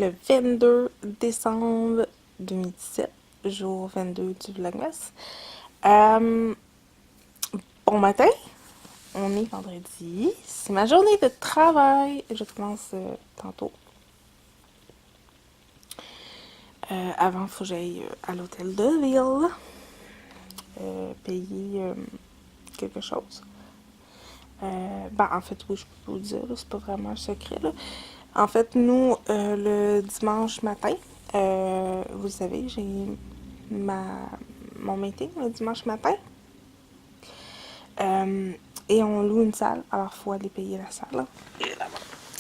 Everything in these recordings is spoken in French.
le 22 décembre 2017, jour 22 du Vlogmas. Euh, bon matin, on est vendredi. C'est ma journée de travail. Je commence tantôt. Avant, il faut que j'aille à l'hôtel de ville payer quelque chose. En fait, oui, je peux vous le dire, c'est pas vraiment un secret. Là. En fait, nous, le dimanche matin, vous savez, j'ai mon meeting le dimanche matin. Et on loue une salle, alors il faut aller payer la salle. Là.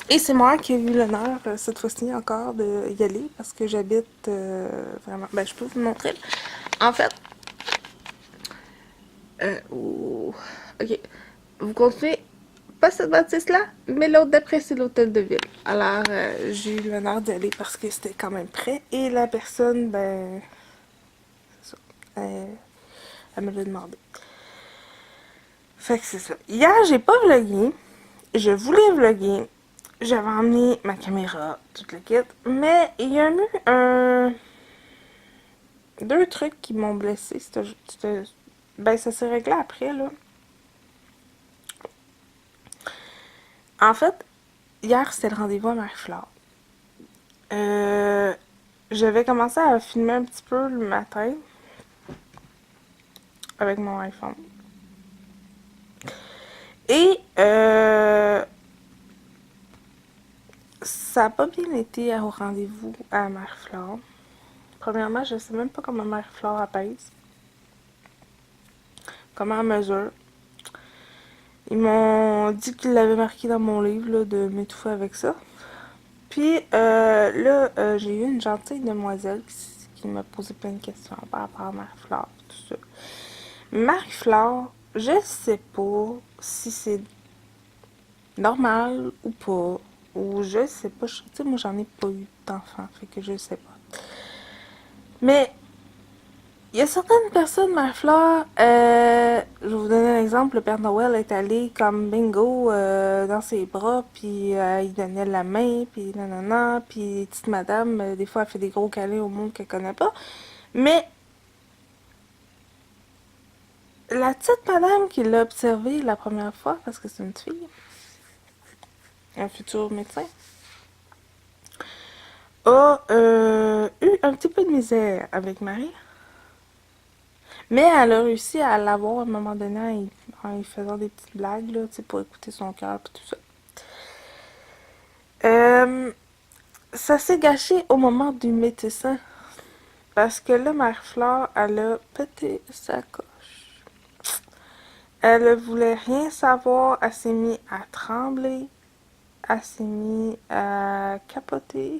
Et c'est moi qui ai eu l'honneur, cette fois-ci encore, d'y aller parce que j'habite vraiment. Ben, je peux vous montrer. En fait, ok. Vous continuez pas cette bâtisse-là, mais l'autre d'après, c'est l'hôtel de ville. Alors, j'ai eu l'honneur d'y aller parce que c'était quand même près. Et la personne, ben, c'est ça. Elle me l'a demandé. Fait que c'est ça. Hier, j'ai pas vlogué. Je voulais vlogger. J'avais emmené ma caméra, toute la kit. Mais il y a eu deux trucs qui m'ont blessé. Ben, ça s'est réglé après, là. En fait, hier, c'était le rendez-vous à Marie-Flore. J'avais commencé à filmer un petit peu le matin avec mon iPhone. Et ça n'a pas bien été au rendez-vous à Marie-Flore. Premièrement, je sais même pas comment Marie-Flore apaise. Comment elle mesure. Ils m'ont dit qu'ils l'avaient marqué dans mon livre là, de m'étouffer avec ça. Puis j'ai eu une gentille demoiselle qui m'a posé plein de questions par rapport à Marie-Flore et tout ça. Marie-Flore, je sais pas si c'est normal ou pas. Ou je sais pas. Tu sais, moi j'en ai pas eu d'enfant, fait que je sais pas. Mais il y a certaines personnes, Marie-Flore, je vais vous donner un exemple, le Père Noël est allé comme bingo dans ses bras, puis il donnait la main, puis nanana, puis petite madame, des fois elle fait des gros câlins au monde qu'elle connaît pas. Mais la petite madame qui l'a observée la première fois, parce que c'est une fille, un futur médecin, a eu un petit peu de misère avec Marie. Mais elle a réussi à l'avoir à un moment donné en lui faisant des petites blagues là, pour écouter son cœur et tout ça. Ça s'est gâché au moment du médecin. Parce que là, Marie-Flore, elle a pété sa coche. Elle ne voulait rien savoir. Elle s'est mise à trembler. Elle s'est mise à capoter.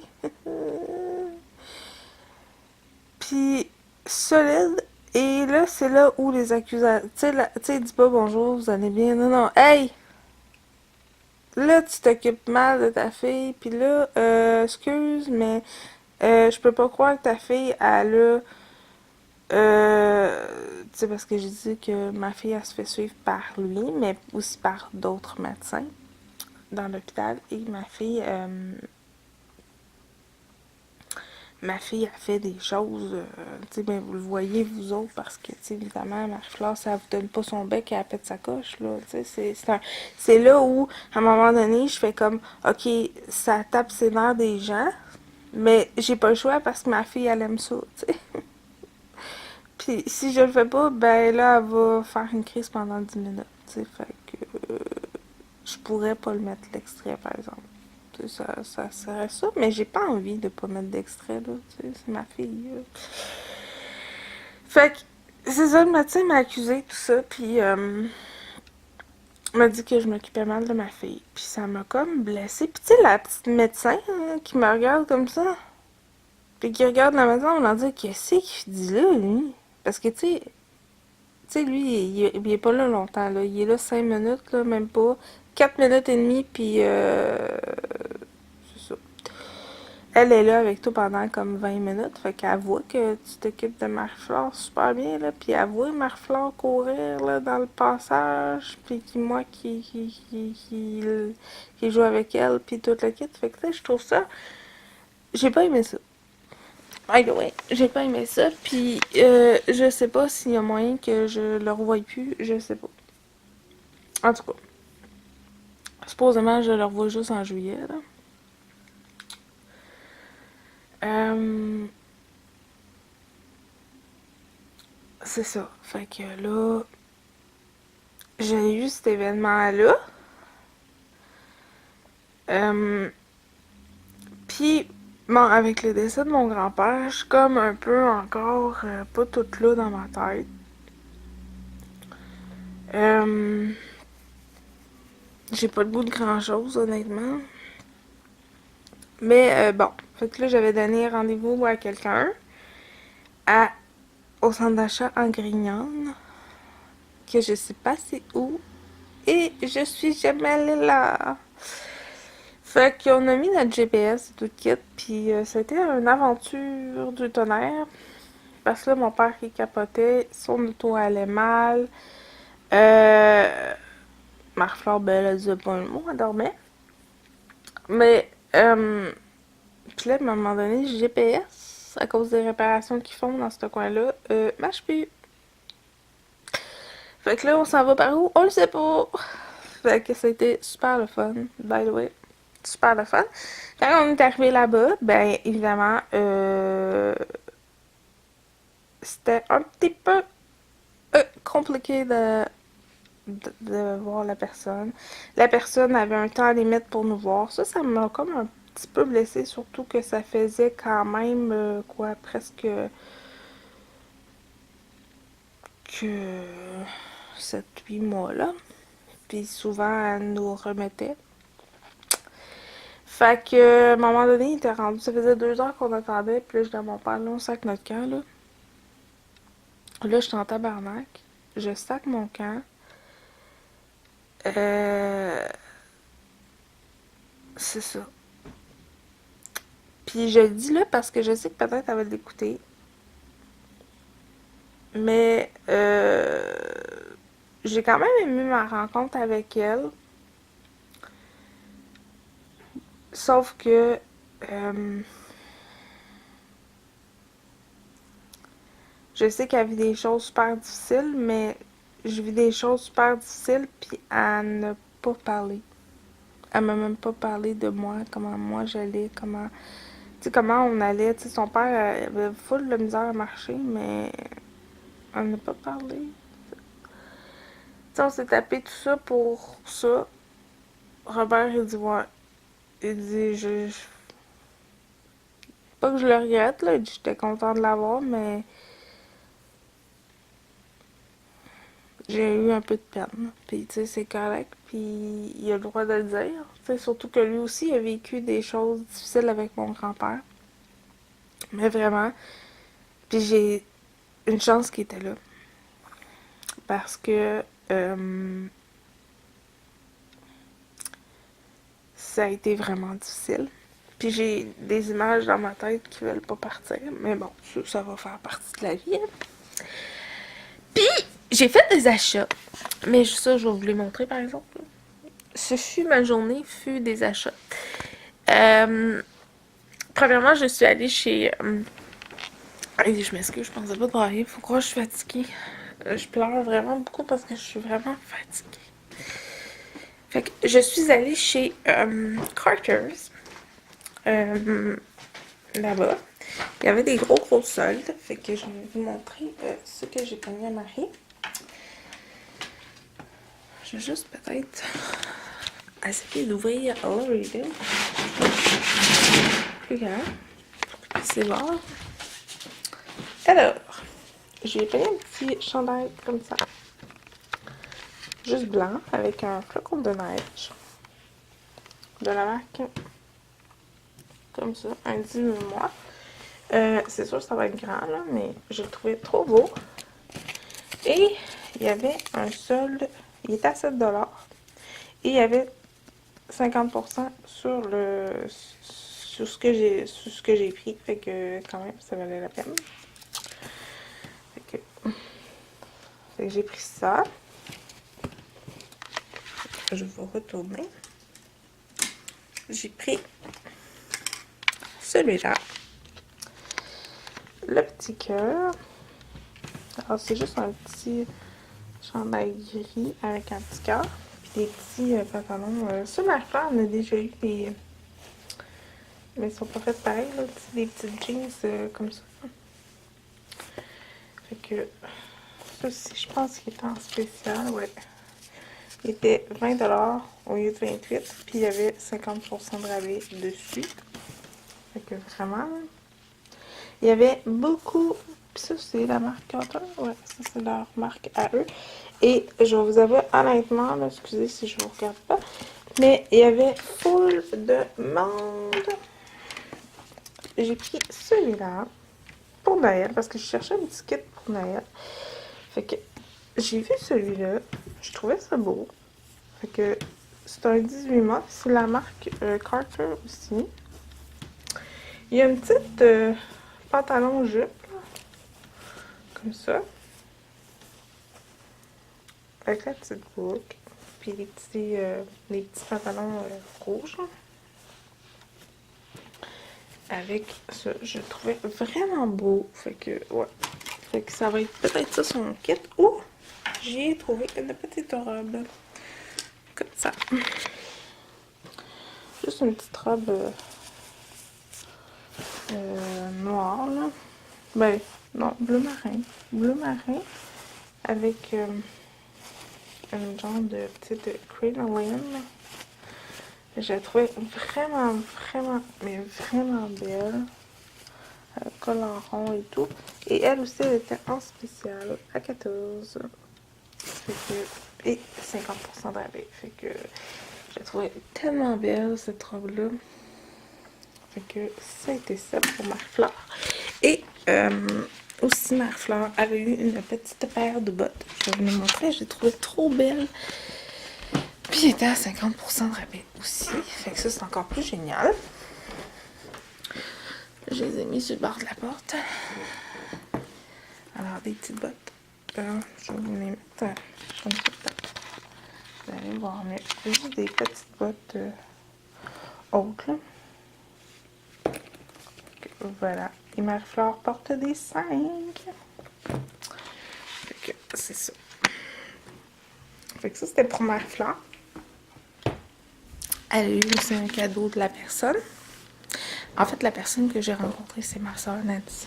Puis, solide. Et là, c'est là où les accusations... Tu sais, dis pas bonjour, vous allez bien. Non, non. Hey! Là, tu t'occupes mal de ta fille. Puis là, excuse, mais je peux pas croire que ta fille, elle a... Tu sais, parce que j'ai dit que ma fille, elle se fait suivre par lui, mais aussi par d'autres médecins dans l'hôpital. Et ma fille a fait des choses, tu sais, ben, vous le voyez, vous autres, parce que, tu sais, évidemment, Marie-Flore, ça vous donne pas son bec, elle pète sa coche, là, tu sais, c'est là où, à un moment donné, je fais comme, ok, ça tape ses nerfs des gens, mais j'ai pas le choix parce que ma fille, elle aime ça, tu sais. Puis si je le fais pas, ben là, elle va faire une crise pendant 10 minutes, tu sais, fait que je pourrais pas le mettre l'extrait, par exemple. Ça serait ça, mais j'ai pas envie de pas mettre d'extrait, là, tu sais, c'est ma fille. Fait que, c'est ça, le médecin m'a accusé tout ça, puis m'a dit que je m'occupais mal de ma fille. Puis ça m'a comme blessée. Puis tu sais, la petite médecin qui me regarde comme ça, puis qui regarde la maison, on leur dit, qu'est-ce qu'il dit là, lui? Parce que tu sais, lui, il est pas là longtemps, là. Il est là 5 minutes, là, même pas. 4 minutes et demie, puis c'est ça. Elle est là avec toi pendant comme 20 minutes, fait qu'elle voit que tu t'occupes de Marie-Flore super bien, là, puis elle voit Marie-Flore courir, là, dans le passage, puis moi qui joue avec elle, puis toute la kit. Fait que, tu sais, je trouve ça j'ai pas aimé ça. By the way, j'ai pas aimé ça, puis je sais pas s'il y a moyen que je le revoie plus, je sais pas. En tout cas, supposément je le revois juste en juillet, là. Euh, c'est ça. Fait que là, j'ai eu cet événement-là. Euh, Puis, bon, avec le décès de mon grand-père, je suis comme un peu encore pas toute là dans ma tête. Euh, j'ai pas le goût de grand-chose, honnêtement. Mais bon, fait que là, j'avais donné rendez-vous à quelqu'un à, au centre d'achat en Grignane, que je sais pas c'est où, et je suis jamais allée là. Fait qu'on a mis notre GPS et tout le kit, puis c'était une aventure du tonnerre. Parce que là, mon père qui capotait, son auto allait mal. Euh, Marie-Flore, ben, elle disait pas un mot, elle dormait. Mais, puis là, à un moment donné, le GPS, à cause des réparations qu'ils font dans ce coin-là, marche plus. Fait que là, on s'en va par où? On le sait pas. Fait que c'était super le fun, by the way. Super le fun. Quand on est arrivé là-bas, ben, évidemment, c'était un petit peu compliqué de voir la personne. La personne avait un temps limite pour nous voir. Ça m'a comme un petit peu blessée, surtout que ça faisait quand même, quoi, presque que 7-8 mois, là. Puis souvent, elle nous remettait. Fait que, à un moment donné, il était rendu. Ça faisait 2 heures qu'on attendait. Puis là, je dis à mon père, là, on sac notre camp, là. Là, je suis en tabarnak. Je sac mon camp. Euh, c'est ça. Puis je le dis là parce que je sais que peut-être elle va l'écouter. Mais j'ai quand même aimé ma rencontre avec elle. Sauf que je sais qu'elle vit des choses super difficiles, mais je vis des choses super difficiles, puis elle n'a pas parlé. Elle m'a même pas parlé de moi, comment moi j'allais, comment. Tu sais, comment on allait. Tu sais, son père avait full de misère à marcher, mais elle n'a pas parlé. Tu sais, on s'est tapé tout ça pour ça. Robert, il dit, ouais. Il dit, pas que je le regrette, là. Il dit, j'étais content de l'avoir, mais j'ai eu un peu de peine. Puis, tu sais, c'est correct. Puis, il a le droit de le dire. Tu sais, surtout que lui aussi a vécu des choses difficiles avec mon grand-père. Mais vraiment. Puis, j'ai une chance qu'il était là. Parce que ça a été vraiment difficile. Puis j'ai des images dans ma tête qui veulent pas partir. Mais bon, ça va faire partie de la vie. Hein. Puis j'ai fait des achats. Mais ça, je vais vous les montrer par exemple. Ce fut ma journée, fut des achats. Premièrement, je suis allée chez. Je m'excuse, je pensais pas travailler. Faut croire que je suis fatiguée. Je pleure vraiment beaucoup parce que je suis vraiment fatiguée. Fait que je suis allée chez Carter's. Là-bas. Il y avait des gros soldes. Fait que je vais vous montrer ce que j'ai payé à Marie. Je vais juste peut-être essayer d'ouvrir l'origine. Regarde. C'est bon. Alors, j'ai payé un petit chandail comme ça. Juste blanc avec un flocon de neige. De la marque comme ça, un 18 mois. C'est sûr que ça va être grand, là, mais je le trouvais trop beau. Et il y avait un solde, il était à 7$. Et il y avait 50% sur ce que j'ai pris. Fait que quand même, ça valait la peine. Fait que j'ai pris ça. Je vais retourner. J'ai pris celui-là. Le petit cœur. Alors, c'est juste un petit chandail gris avec un petit cœur. Puis des petits pantalons. Sur ma fleur, on a déjà eu des... Mais ils sont pas faits pareil, là. Des petites jeans comme ça. Fait que... Ça aussi, je pense qu'il était en spécial, ouais. Il était 20$ au lieu de 28$. Puis il y avait 50% de rabais dessus. Fait que vraiment... Il y avait beaucoup... Puis ça, c'est la marque Carter. Ouais, ça, c'est leur marque à eux. Et je vais vous avouer, honnêtement, là, excusez si je vous regarde pas, mais il y avait full de monde. J'ai pris celui-là pour Noël, parce que je cherchais un petit kit pour Noël. Fait que j'ai vu celui-là. Je trouvais ça beau. Fait que c'est un 18 mois. C'est la marque Carter aussi. Il y a une petite pantalon jupe, là, comme ça. Avec la petite boucle. Puis les petits pantalons rouges. Avec ça, je le trouvais vraiment beau. Fait que, ouais. Fait que ça va être peut-être ça son kit. Ou j'y ai trouvé une petite robe. Comme ça. Juste une petite robe noire, là. Ben, non, bleu marin. Bleu marin. Avec un genre de petite crinoline. Je la trouvais vraiment, mais vraiment belle. Col en rond et tout. Et elle aussi, elle était en spécial à 14. Fait que, et 50% de rabais. Fait que je la trouvais tellement belle, cette robe-là. Fait que ça a été ça pour Marie-Fleur. Et aussi, Marie-Fleur avait eu une petite paire de bottes. Je vais vous les montrer. Je l'ai trouvée trop belle. Puis elle était à 50% de rabais aussi. Fait que ça, c'est encore plus génial. Je les ai mis sur le bord de la porte. Alors, des petites bottes. Je vais vous les mettre comme ça. Vous allez voir, mais juste des petites bottes hautes, là. Voilà. Et Marie-Fleur porte des 5. Fait que c'est ça. Fait que ça, c'était pour Marie-Fleur. Elle a eu aussi un cadeau de la personne. En fait, la personne que j'ai rencontrée, c'est ma soeur Nancy.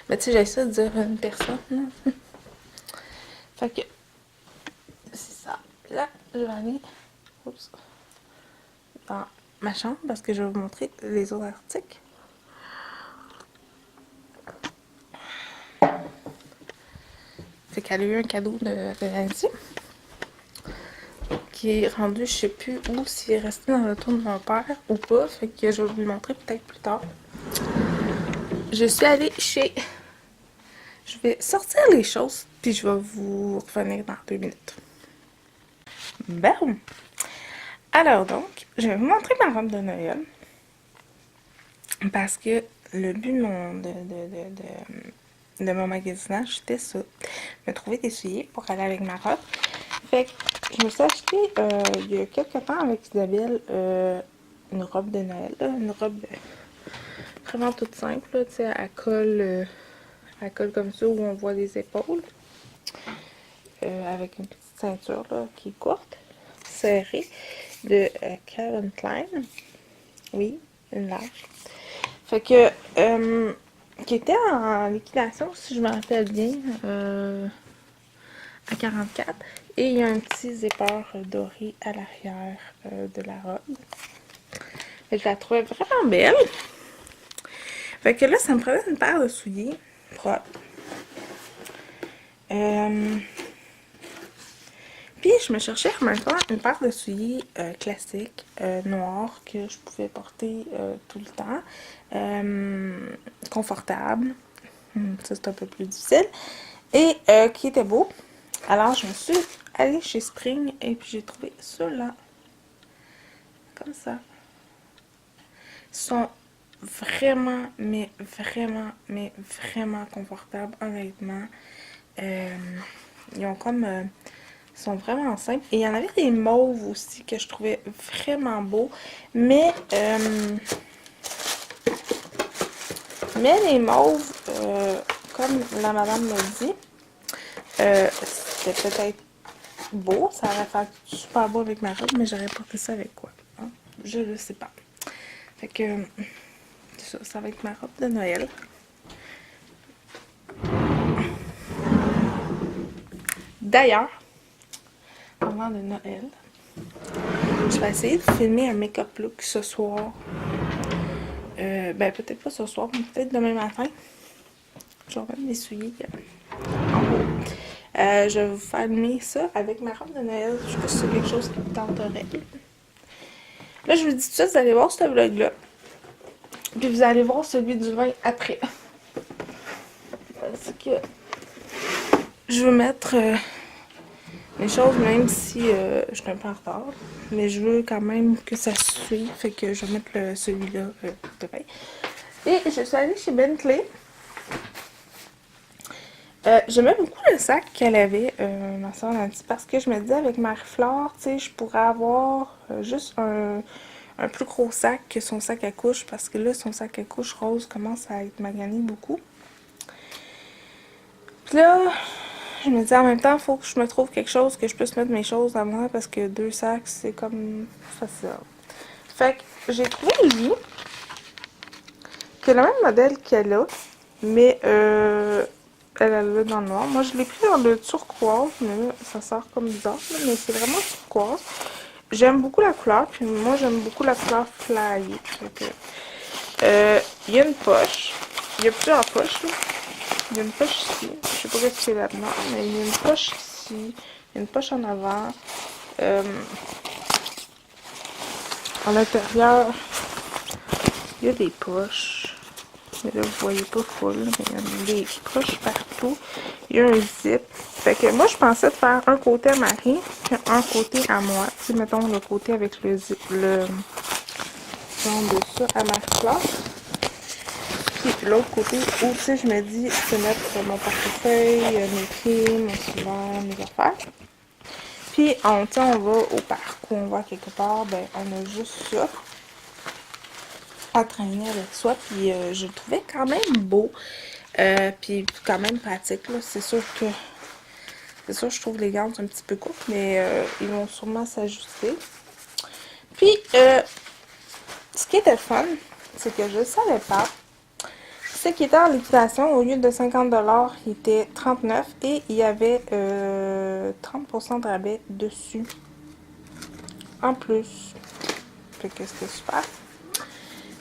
Mais tu sais, j'ai ça de dire une personne. Là. Fait que c'est ça. Là, je vais aller dans ma chambre parce que je vais vous montrer les autres articles. Fait qu'elle a eu un cadeau de Nancy qui est rendu, je sais plus où, s'il est resté dans le tour de mon père ou pas. Fait que je vais vous le montrer peut-être plus tard. Je suis allée chez... Je vais sortir les choses, puis je vais vous revenir dans 2 minutes. Bon. Alors donc, je vais vous montrer ma robe de Noël. Parce que le but de mon magasinage, c'était ça. Me trouver des souliers pour aller avec ma robe. Fait que je me suis acheté il y a quelques temps avec Isabelle une robe de Noël. Là, une robe vraiment toute simple. Tu sais, elle colle comme ça où on voit les épaules. Avec une petite ceinture là, qui est courte, serrée, de Calvin Klein. Oui, une large. Fait que, qui était en liquidation, si je me rappelle bien, à 44. Et il y a un petit zipper doré à l'arrière de la robe. Et je la trouvais vraiment belle. Fait que là, ça me prenait une paire de souliers propres. Puis je me cherchais en même temps une paire de souliers classiques, noirs, que je pouvais porter tout le temps. Confortable. Ça, c'est un peu plus difficile. Et qui était beau. Alors, je me suis allée chez Spring et puis j'ai trouvé ceux-là. Comme ça. Ils sont vraiment, mais vraiment confortables, honnêtement. Ils ont comme Ils sont vraiment simples. Et il y en avait des mauves aussi que je trouvais vraiment beaux. Mais les mauves, comme la madame m'a dit, c'était peut-être beau. Ça aurait fait super beau avec ma robe, mais j'aurais porté ça avec quoi? Hein? Je le sais pas. Fait que ça va être ma robe de Noël. D'ailleurs, avant de Noël, je vais essayer de filmer un make-up look ce soir. Ben peut-être pas ce soir, mais peut-être demain matin. Je vais même m'essuyer en haut. Je vais vous filmer ça avec ma robe de Noël. Je sais pas si c'est quelque chose qui me tenterait. Là, je vous dis tout ça, vous allez voir ce vlog-là. Puis vous allez voir celui du vin après. Parce que je veux mettre les choses, même si je suis un peu en retard. Mais je veux quand même que ça suive. Fait que je vais mettre celui-là demain. Et je suis allée chez Bentley. J'aimais beaucoup le sac qu'elle avait, ma soeur Nancy, parce que je me disais avec Marie-Flore, tu sais, je pourrais avoir juste un plus gros sac que son sac à couche, parce que là, son sac à couche rose commence à être magané beaucoup. Puis là, je me disais en même temps, il faut que je me trouve quelque chose que je puisse mettre mes choses à moi, parce que 2 sacs, c'est comme facile. Fait que j'ai trouvé lui, qui est le même modèle qu'elle a, mais elle l'a dans le noir. Moi, je l'ai pris dans le turquoise, mais là, ça sort comme bizarre, là, mais c'est vraiment turquoise. J'aime beaucoup la couleur, puis moi, j'aime beaucoup la couleur flyée. Il y a une poche. Il y a plusieurs poches, là. Il y a une poche ici. Je sais pas ce que c'est là-dedans, mais il y a une poche ici. Il y a une poche en avant. À l'intérieur, il y a des poches. Mais là, vous voyez pas full, mais il y a des poches partout. Il y a un zip. Fait que moi, je pensais de faire un côté à Marie, puis un côté à moi. Tu sais, mettons le côté avec le zip, le genre de ça à Marie-Flore. Puis l'autre côté où, tu sais, je me dis, je peux mettre mon portefeuille, mes clés, mon cellulaire, mes affaires. Puis, on va au parc ou on va quelque part, ben, on a juste ça à traîner avec soi, puis je le trouvais quand même beau, puis quand même pratique, là. C'est sûr, je trouve les gants un petit peu courtes, mais ils vont sûrement s'ajuster. Puis, ce qui était fun, c'est que je ne savais pas, ce qui était en liquidation, au lieu de 50$, il était 39$ et il y avait 30% de rabais dessus, en plus. Fait que c'était super.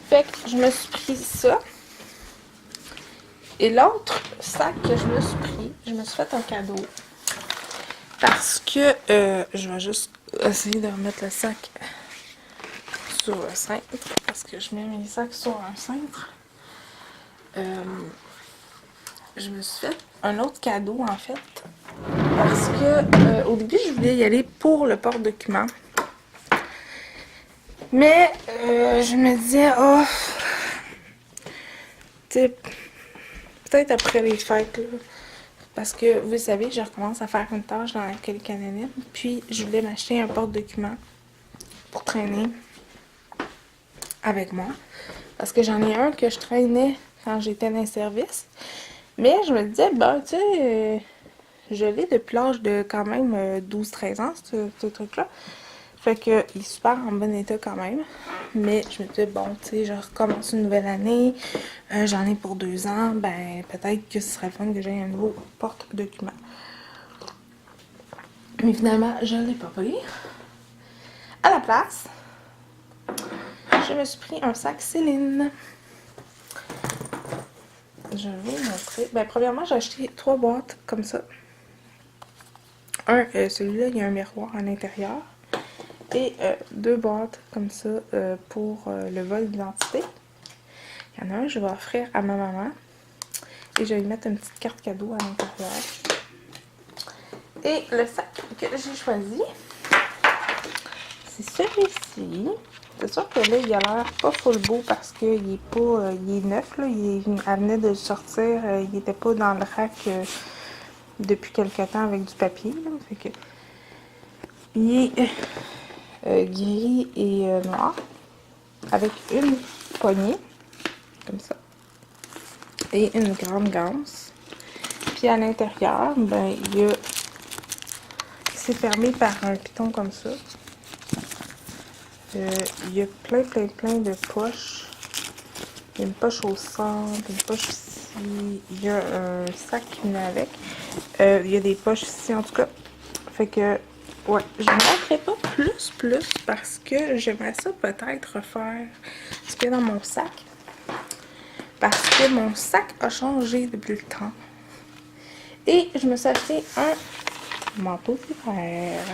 Fait que je me suis pris ça. Et l'autre sac que je me suis pris, je me suis fait un cadeau. Parce que je vais juste essayer de remettre le sac sur le cintre. Parce que je mets mes sacs sur un cintre. Je me suis fait un autre cadeau en fait. Parce que au début, je voulais y aller pour le porte-document. Mais je me disais, oh, tu sais, peut-être après les fêtes, là. Parce que, vous savez, je recommence à faire une tâche dans laquelle canadienne. Puis, je voulais m'acheter un porte-document pour traîner avec moi. Parce que j'en ai un que je traînais quand j'étais dans le service. Mais je me disais, ben, tu sais, je l'ai depuis l'âge de quand même 12-13 ans, ce truc-là. Fait que il est super en bon état quand même. Mais je me disais, bon, tu sais, je recommence une nouvelle année. J'en ai pour 2 ans. Ben, peut-être que ce serait fun que j'aie un nouveau porte-document. Mais finalement, je ne l'ai pas pris. À la place, je me suis pris un sac Céline. Je vais vous montrer. Ben, premièrement, j'ai acheté 3 boîtes comme ça. Celui-là, il y a un miroir à l'intérieur. Et 2 boîtes comme ça pour le vol d'identité. Il y en a un, je vais offrir à ma maman. Et je vais lui mettre une petite carte cadeau à l'intérieur. Et le sac que j'ai choisi, c'est celui-ci. C'est sûr que là, il a l'air pas full beau parce qu'il est pas, il est neuf, là. Elle venait de sortir, il était pas dans le rack depuis quelque temps avec du papier, là. Fait que Il est gris et noir, avec une poignée, comme ça, et une grande ganse. Puis à l'intérieur, ben, il y a... C'est fermé par un piton comme ça. Il y a plein de poches. Il y a une poche au centre, une poche ici. Il y a un sac qui vient avec. Il y a des poches ici, en tout cas. Fait que, ouais, je ne montrerai pas plus parce que j'aimerais ça peut-être refaire ce qu'il y a dans mon sac. Parce que mon sac a changé depuis le temps. Et je me suis acheté un manteau d'hiver.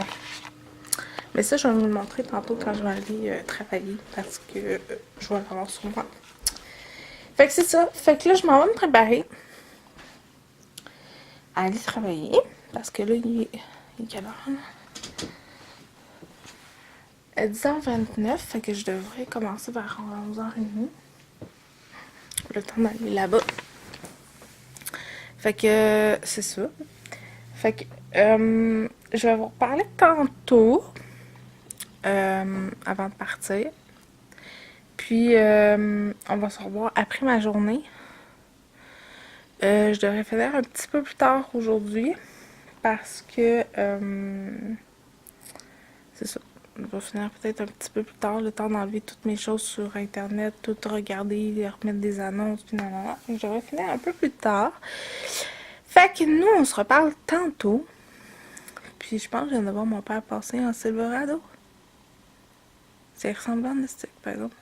Mais ça, je vais vous le montrer tantôt quand je vais aller travailler parce que je vais l'avoir sur moi. Fait que c'est ça. Fait que là, je m'en vais me préparer à aller travailler parce que là, il est quelle heure, là? 10h29, fait que je devrais commencer vers 11h30. Le temps d'aller là-bas. Fait que c'est ça. Fait que je vais vous reparler tantôt avant de partir. Puis on va se revoir après ma journée. Je devrais finir un petit peu plus tard aujourd'hui parce que c'est ça. Je vais finir peut-être un petit peu plus tard, le temps d'enlever toutes mes choses sur internet, tout regarder, remettre des annonces, puis nanana. Je devrais finir un peu plus tard. Fait que nous, on se reparle tantôt. Puis je pense que je viens de voir mon père passer en Silverado. C'est ressemblant de stick, par exemple.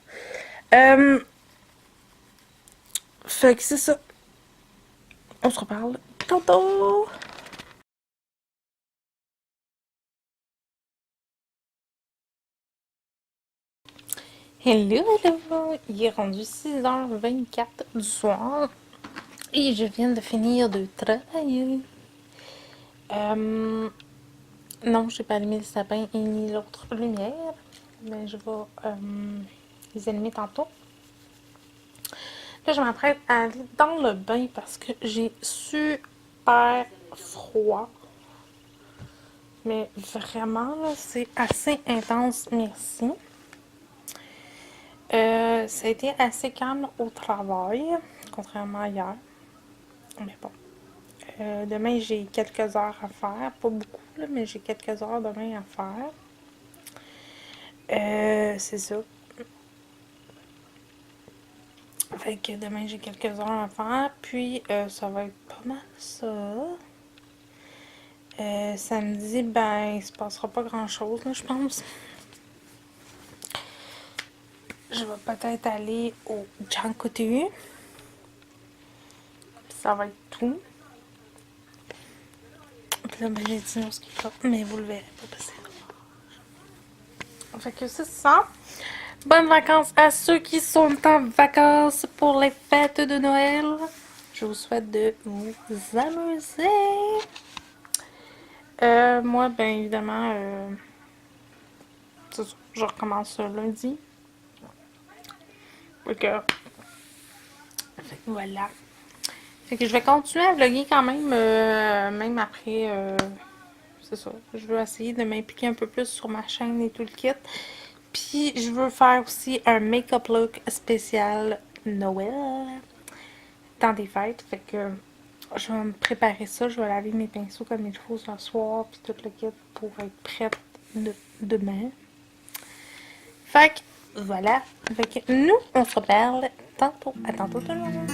Fait que c'est ça. On se reparle tantôt. Hello, hello! Il est rendu 6h24 du soir et je viens de finir de travailler. Non, j'ai pas allumé le sapin et ni l'autre lumière, mais je vais les allumer tantôt. Là, je m'apprête à aller dans le bain parce que j'ai super froid. Mais vraiment, là, c'est assez intense, merci. Ça a été assez calme au travail, contrairement à hier. Mais bon. Demain, j'ai quelques heures à faire. Pas beaucoup, là, mais j'ai quelques heures demain à faire. C'est ça. Fait que demain, j'ai quelques heures à faire. Puis, ça va être pas mal ça. Samedi, ben, il se passera pas grand-chose, là, je pense. Je vais peut-être aller au Jean Coutu. Ça va être tout. Puis là, ben, j'ai dit non, ce qui est pas, mais vous le verrez pas parce que c'est fait que c'est ça. Bonnes vacances à ceux qui sont en vacances pour les fêtes de Noël. Je vous souhaite de vous amuser. Moi, ben évidemment, je recommence lundi. Fait que voilà. Fait que je vais continuer à vlogger quand même, même après, c'est ça. Je veux essayer de m'impliquer un peu plus sur ma chaîne et tout le kit. Puis je veux faire aussi un make-up look spécial Noël dans des fêtes. Fait que je vais me préparer ça. Je vais laver mes pinceaux comme il faut ce soir. Puis tout le kit pour être prête demain. Fait que voilà. Fait que nous, on se reparle tantôt. À tantôt tout le monde.